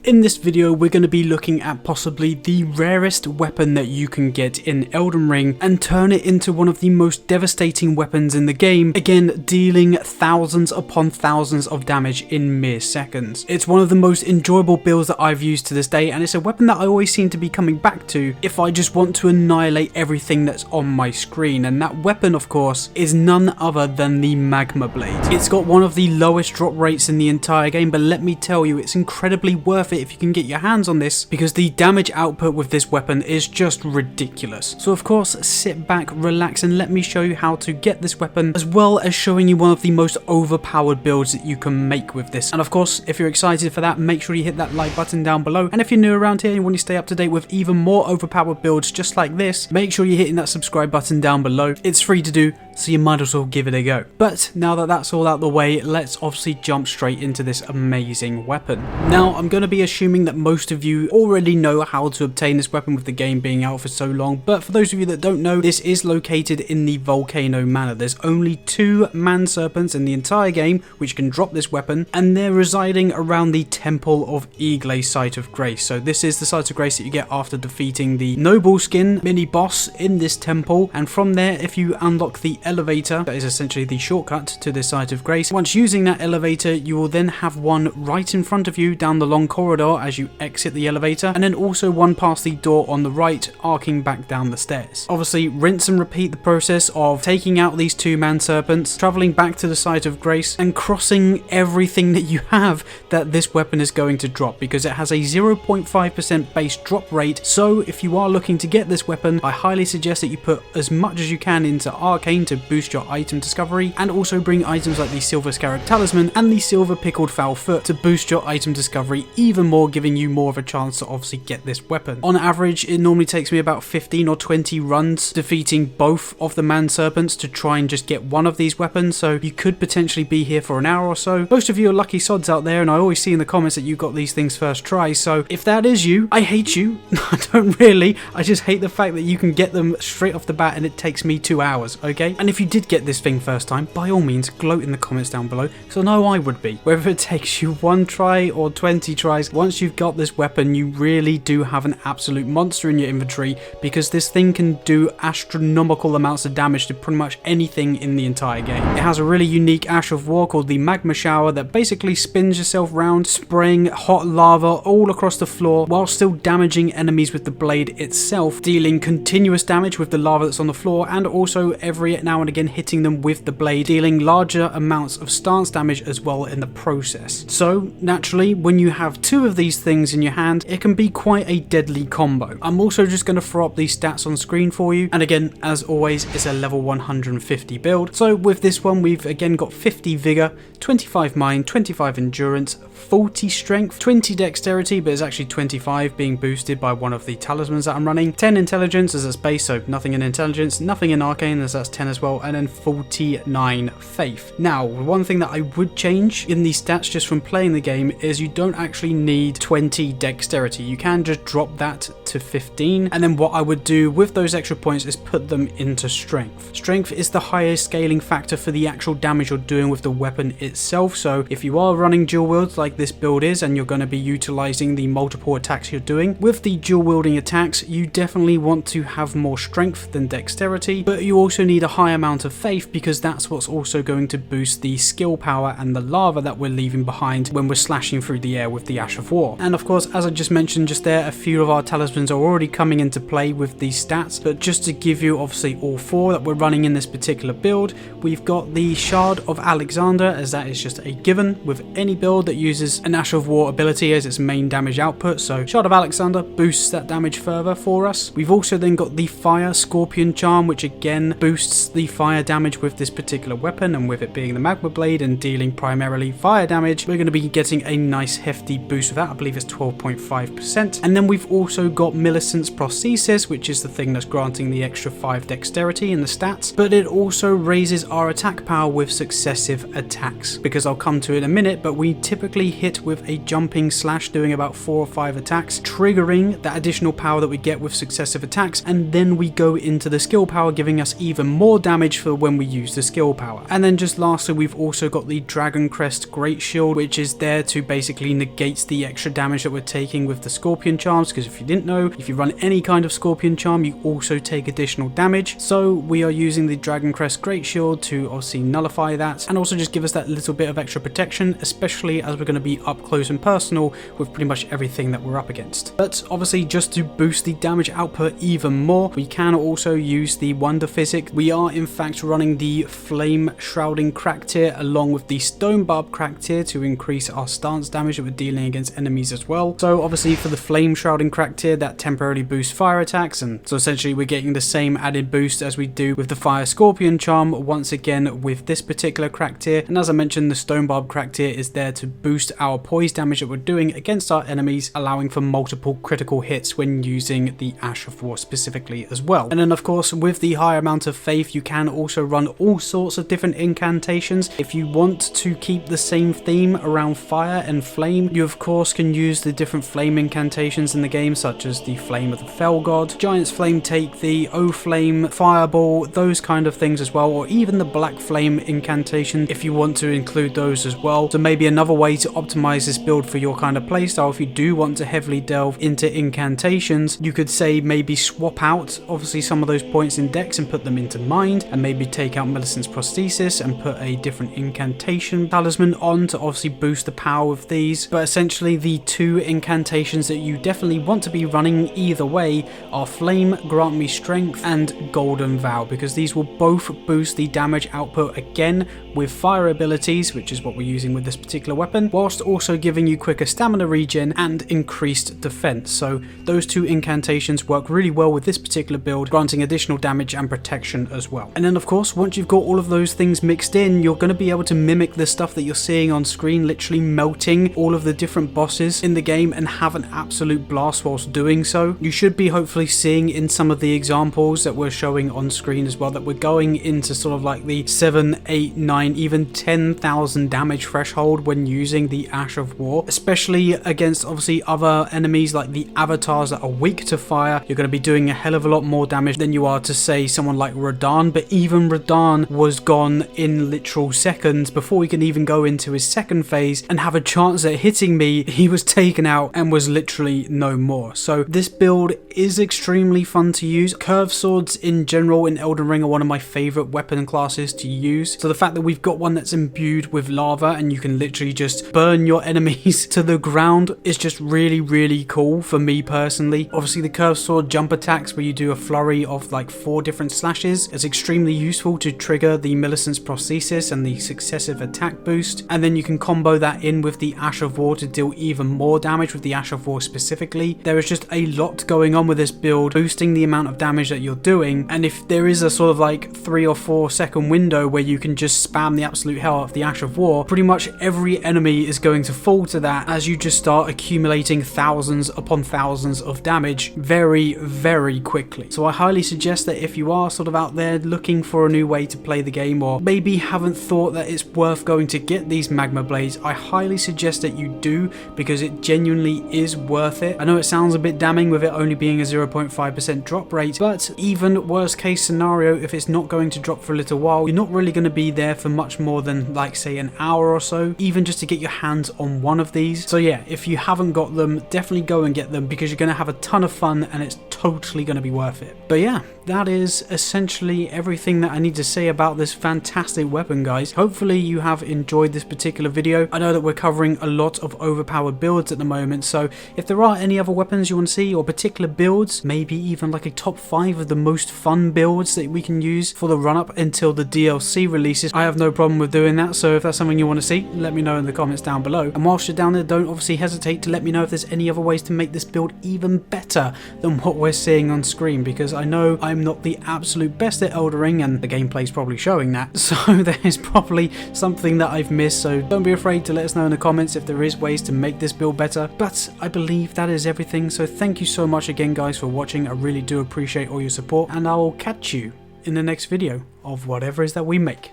In this video, we're going to be looking at possibly the rarest weapon that you can get in Elden Ring and turn it into one of the most devastating weapons in the game, again dealing thousands upon thousands of damage in mere seconds. It's one of the most enjoyable builds that I've used to this day, and it's a weapon that I always seem to be coming back to if I just want to annihilate everything that's on my screen, and that weapon of course is none other than the Magma blade. It's got one of the lowest drop rates in the entire game, but let me tell you, it's incredibly worth it if you can get your hands on this, because the damage output with this weapon is just ridiculous. So of course, sit back, relax, and let me show you how to get this weapon, as well as showing you one of the most overpowered builds that you can make with this. And of course, if you're excited for that, make sure you hit that like button down below, and if you're new around here and you want to stay up to date with even more overpowered builds just like this, make sure you're hitting that subscribe button down below. It's free to do, so you might as well give it a go. But now that that's all out the way, let's obviously jump straight into this amazing weapon. Now, I'm going to be assuming that most of you already know how to obtain this weapon with the game being out for so long, but for those of you that don't know, this is located in the Volcano Manor. There's only 2 man serpents in the entire game which can drop this weapon, and they're residing around the Temple of Eagle Site of Grace. So this is the Site of Grace that you get after defeating the Noble Skin mini boss in this temple, and from there, if you unlock the elevator, that is essentially the shortcut to this Site of Grace. Once using that elevator, you will then have one right in front of you down the long corridor as you exit the elevator, and then also one past the door on the right, arcing back down the stairs. Obviously, rinse and repeat the process of taking out these 2 man serpents, traveling back to the Site of Grace, and crossing everything that you have that this weapon is going to drop, because it has a 0.5% base drop rate. So if you are looking to get this weapon, I highly suggest that you put as much as you can into Arcane to boost your item discovery, and also bring items like the Silver Scarab Talisman and the Silver Pickled Foul Foot to boost your item discovery even more, giving you more of a chance to obviously get this weapon. On average, it normally takes me about 15 or 20 runs defeating both of the man serpents to try and just get one of these weapons, so you could potentially be here for an hour or so. Most of you are lucky sods out there, and I always see in the comments that you got these things first try, so if that is you, I hate you. I don't really, I just hate the fact that you can get them straight off the bat and it takes me 2 hours, okay? And if you did get this thing first time, by all means gloat in the comments down below, because I know I would be. Whether it takes you 1 try or 20 tries, once you've got this weapon, you really do have an absolute monster in your inventory, because this thing can do astronomical amounts of damage to pretty much anything in the entire game. It has a really unique Ash of War called the Magma Shower that basically spins yourself round, spraying hot lava all across the floor while still damaging enemies with the blade itself, dealing continuous damage with the lava that's on the floor, and also every now and again hitting them with the blade, dealing larger amounts of stance damage as well in the process. So naturally, when you have 2 of these things in your hand, it can be quite a deadly combo. I'm also just going to throw up these stats on screen for you, and again, as always, it's a level 150 build. So with this one, we've again got 50 vigor, 25 mind, 25 endurance, 40 strength, 20 dexterity, but it's actually 25 being boosted by one of the talismans that I'm running, 10 intelligence as that's base, so nothing in intelligence, nothing in arcane as that's 10 as well, and then 49 faith. Now, one thing that I would change in these stats just from playing the game is you don't actually need 20 dexterity. You can just drop that to 15, and then what I would do with those extra points is put them into strength. Strength is the highest scaling factor for the actual damage you're doing with the weapon itself, so if you are running dual wields like this build is, and you're going to be utilizing the multiple attacks you're doing, with the dual wielding attacks, you definitely want to have more strength than dexterity, but you also need a high amount of faith, because that's what's also going to boost the skill power and the lava that we're leaving behind when we're slashing through the air with the Ash of War. And of course, as I just mentioned just there, a few of our talismans are already coming into play with these stats, but just to give you obviously all 4 that we're running in this particular build, we've got the Shard of Alexander, as that is just a given with any build that uses an Ash of War ability as its main damage output, so Shard of Alexander boosts that damage further for us. We've also then got the Fire Scorpion Charm, which again boosts the fire damage with this particular weapon, and with it being the Magma Blade and dealing primarily fire damage, we're going to be getting a nice hefty boost with that. I believe it's 12.5%. And then we've also got Millicent's Prosthesis, which is the thing that's granting the extra 5 dexterity in the stats, but it also raises our attack power with successive attacks, because I'll come to it in a minute, but we typically hit with a jumping slash doing about 4 or 5 attacks, triggering that additional power that we get with successive attacks, and then we go into the skill power, giving us even more damage for when we use the skill power. And then just lastly, we've also got the Dragon Crest Great Shield, which is there to basically negate the extra damage that we're taking with the Scorpion Charms, because if you didn't know, if you run any kind of Scorpion Charm, you also take additional damage. So we are using the Dragon Crest Great Shield to obviously nullify that, and also just give us that little bit of extra protection, especially as we're going to be up close and personal with pretty much everything that we're up against. But obviously, just to boost the damage output even more, we can also use the Wonder Physic. We are in fact running the Flame Shrouding Crack tier along with the Stone Barb Crack tier to increase our stance damage that we're dealing against enemies as well. So obviously for the Flame Shrouding Crack tier, that temporarily boosts fire attacks, and so essentially we're getting the same added boost as we do with the Fire Scorpion Charm once again with this particular crack tier. And as I mentioned, the Stone Barb Crack tier is there to boost our poise damage that we're doing against our enemies, allowing for multiple critical hits when using the Ash of War specifically as well. And then of course with the higher amount of faith, you can also run all sorts of different incantations. If you want to keep the same theme around fire and flame, you of course can use the different flame incantations in the game, such as the Flame of the Fell God, Giant's Flame Take, the O Flame, Fireball, those kind of things as well, or even the Black Flame incantation if you want to include those as well. So maybe another way to optimize this build for your kind of playstyle, if you do want to heavily delve into incantations, you could say maybe swap out obviously some of those points in Dex and put them into Mind, and maybe take out Millicent's Prosthesis and put a different incantation talisman on to obviously boost the power of these. But essentially the two incantations that you definitely want to be running either way are Flame, Grant Me Strength, and Golden Vow, because these will both boost the damage output again with fire abilities, which is what we're using with this particular weapon, whilst also giving you quicker stamina regen and increased defense. So those two incantations work really well with this particular build, granting additional damage and protection as well. And then of course, once you've got all of those things mixed in, you're going to be able to mimic the stuff that you're seeing on screen, literally melting all of the different bosses in the game and have an absolute blast whilst doing so. You should be hopefully seeing in some of the examples that we're showing on screen as well that we're going into sort of like the 7, 8, 9, even 10,000 damage threshold when using the Ash of War, especially against obviously other enemies like the avatars that are weak to fire. You're going to be doing a hell of a lot more damage than you are to say someone like Radahn, but even Radahn was gone in literal seconds before he can even go into his second phase and have a chance at hitting me. He was taken out and was literally no more. So this build is extremely fun to use. Curved swords in general in Elden Ring are one of my favorite weapon classes to use. So the fact that we've got one that's imbued with lava and you can literally just burn your enemies to the ground is just really, really cool for me personally. Obviously the curved sword jump attacks where you do a flurry of like 4 different slashes is extremely useful to trigger the Millicent's Prosthesis and the successive attack boost. And then you can combo that in with the Ash of War to deal even more damage with the Ash of War specifically. There is just a lot going on with this build, boosting the amount of damage that you're doing. And if there is a sort of like 3 or 4 second window where you can just spam the absolute hell out of the Ash of War, pretty much every enemy is going to fall to that as you just start accumulating thousands upon thousands of damage very, very quickly. So I highly suggest that if you are sort of out there looking for a new way to play the game, or maybe haven't thought that it's worth going to get these Magma Blades, I highly suggest that you do, because it genuinely is worth it. I know it sounds a bit damning with it only being a 0.5% drop rate, but even worst case scenario, if it's not going to drop for a little while, you're not really going to be there for much more than like say an hour or so, even just to get your hands on one of these. So yeah, if you haven't got them, definitely go and get them, because you're going to have a ton of fun and it's totally going to be worth it. But yeah, that is essentially everything that I need to say about this fantastic weapon, guys. Hopefully you have enjoyed this particular video. I know that we're covering a lot of overpowered builds at the moment, so if there are any other weapons you want to see or particular builds, maybe even like a top 5 of the most fun builds that we can use for the run up until the DLC releases, I have no problem with doing that. So if that's something you want to see, let me know in the comments down below. And whilst you're down there, don't obviously hesitate to let me know if there's any other ways to make this build even better than what we're seeing on screen, because I know I'm not the absolute best at Elden Ring and the gameplay's probably showing that, so there's probably something that I've missed. So don't be afraid to let us know in the comments if there is ways to make this build better. But I believe that is everything, so thank you so much again guys for watching. I really do appreciate all your support, and I will catch you in the next video of whatever it is that we make.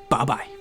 Bye bye.